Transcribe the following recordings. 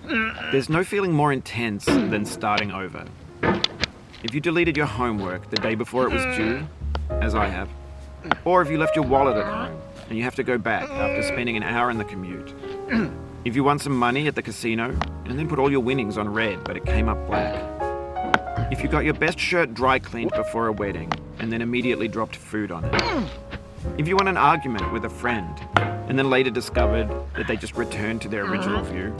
There's no feeling more intense than starting over. If you deleted your homework the day before it was due, as I have, or if you left your wallet at home and you have to go back after spending an hour in the commute. If you won some money at the casino and then put all your winnings on red but it came up black. If you got your best shirt dry cleaned before a wedding and then immediately dropped food on it. If you won an argument with a friend and then later discovered that they just returned to their original view.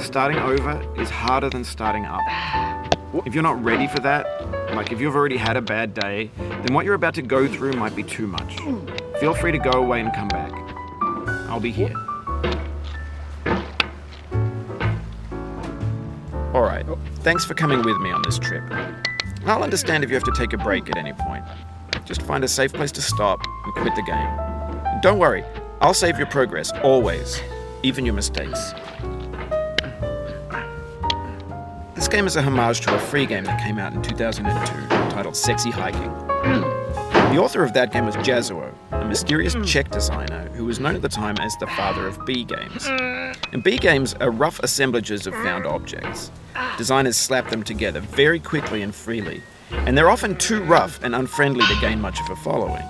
Starting over is harder than starting up. If you're not ready for that, like if you've already had a bad day, then what you're about to go through might be too much. Feel free to go away and come back. I'll be here. Alright, thanks for coming with me on this trip. I'll understand if you have to take a break at any point. Just find a safe place to stop and quit the game. Don't worry, I'll save your progress, always, even your mistakes. This game is a homage to a free game that came out in 2002 titled Sexy Hiking. The author of that game was Jazzuo, a mysterious Czech designer who was known at the time as the father of B games. And B games are rough assemblages of found objects. Designers slap them together very quickly and freely, and they're often too rough and unfriendly to gain much of a following.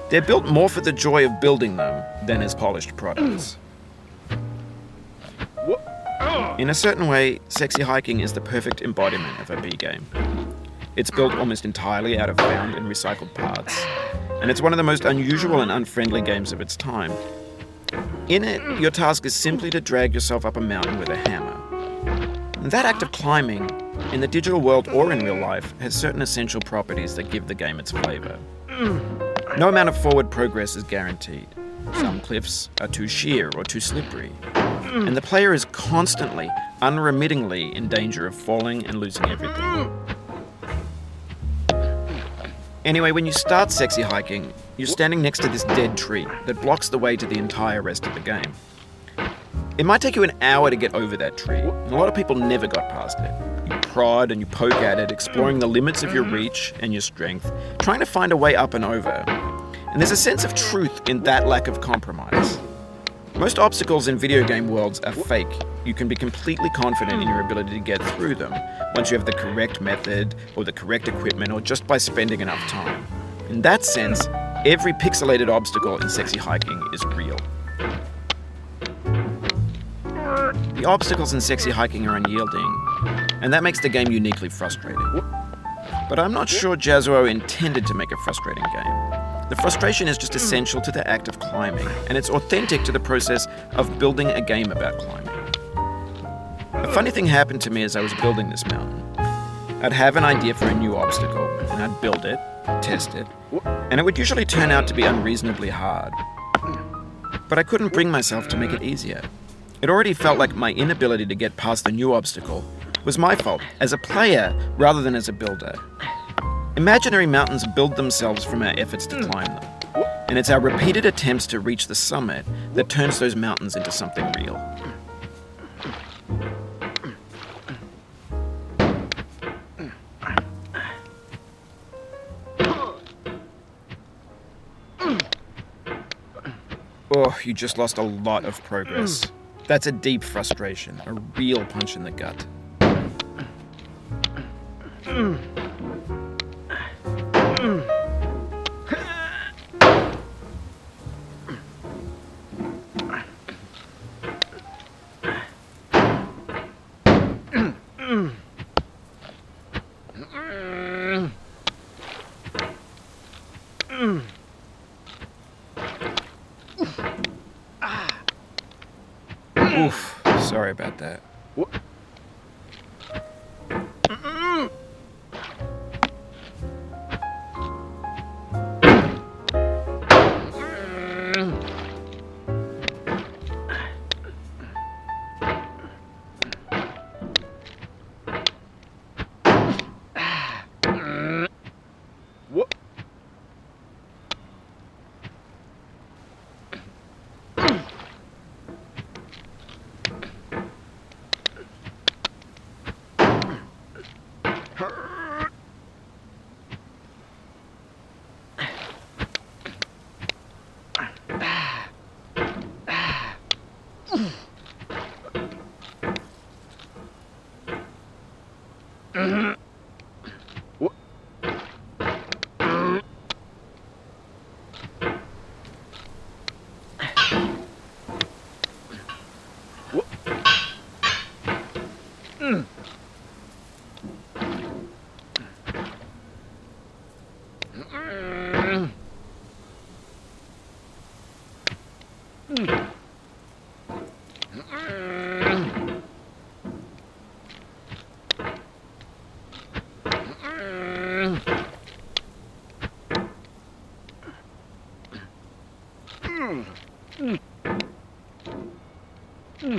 They're built more for the joy of building them than as polished products. In a certain way, Sexy Hiking is the perfect embodiment of a B game. It's built almost entirely out of found and recycled parts, and it's one of the most unusual and unfriendly games of its time. In it, your task is simply to drag yourself up a mountain with a hammer. And that act of climbing, in the digital world or in real life, has certain essential properties that give the game its flavor. No amount of forward progress is guaranteed. Some cliffs are too sheer or too slippery. And the player is constantly, unremittingly in danger of falling and losing everything. Anyway, when you start Sexy Hiking, you're standing next to this dead tree that blocks the way to the entire rest of the game. It might take you an hour to get over that tree, and a lot of people never got past it. You prod and you poke at it, exploring the limits of your reach and your strength, trying to find a way up and over. And there's a sense of truth in that lack of compromise. Most obstacles in video game worlds are fake. You can be completely confident in your ability to get through them once you have the correct method or the correct equipment or just by spending enough time. In that sense, every pixelated obstacle in Sexy Hiking is real. The obstacles in Sexy Hiking are unyielding, and that makes the game uniquely frustrating. But I'm not sure Jazzuo intended to make a frustrating game. The frustration is just essential to the act of climbing, and it's authentic to the process of building a game about climbing. A funny thing happened to me as I was building this mountain. I'd have an idea for a new obstacle, and I'd build it, test it, and it would usually turn out to be unreasonably hard. But I couldn't bring myself to make it easier. It already felt like my inability to get past the new obstacle was my fault as a player rather than as a builder. Imaginary mountains build themselves from our efforts to climb them, and it's our repeated attempts to reach the summit that turns those mountains into something real. Oh, you just lost a lot of progress. That's a deep frustration, a real punch in the gut. Oof, sorry about that. Oh,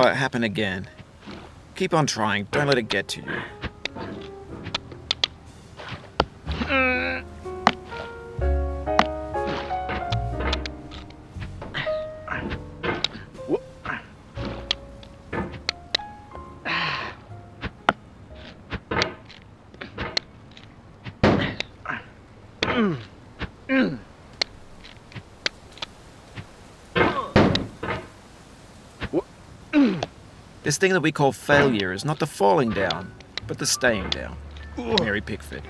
it happened again. Keep on trying. Don't let it get to you. This thing that we call failure is not the falling down, but the staying down. Mary Pickford.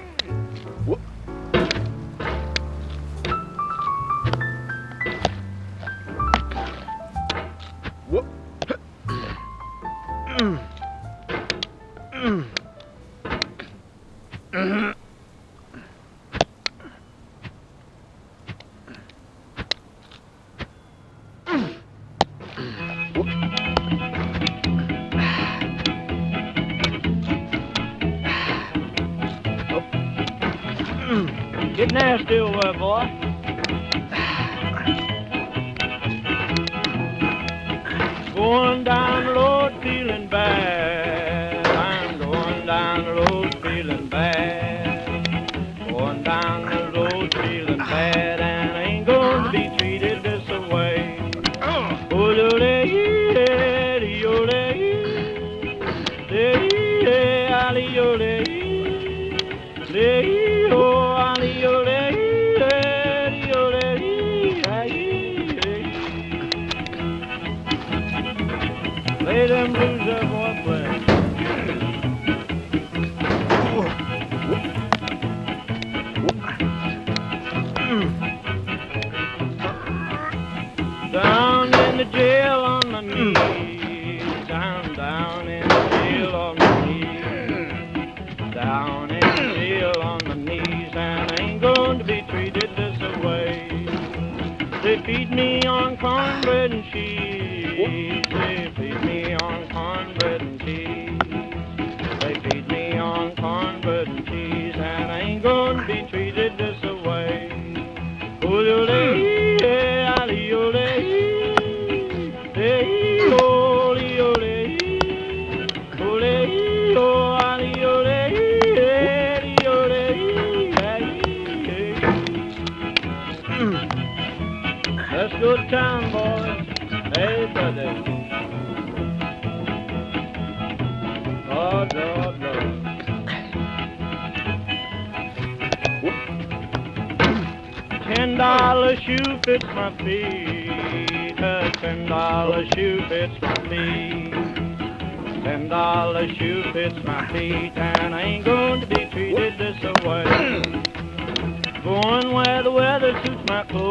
Get nasty over, boy. Going down the road feeling bad. I'm going down the road feeling bad. Going down the road feeling bad, and I ain't going to be treated this way. Lay them blues up, boy, play. Down in the jail on my knees, down in the jail on my knees, down in the jail on my knees, and I ain't going to be treated this way. They feed me on cornbread and cheese, they feed me on cornbread and cheese, they feed me on cornbread and cheese, and I ain't going to be treated this way. Let's go to town, boys. Hey, brother. Lord, Lord, Lord. $10 shoe fits my feet. A $10 shoe fits my feet. $10 shoe fits my feet, and I ain't going to be treated this way. Going where the weather suits my clothes.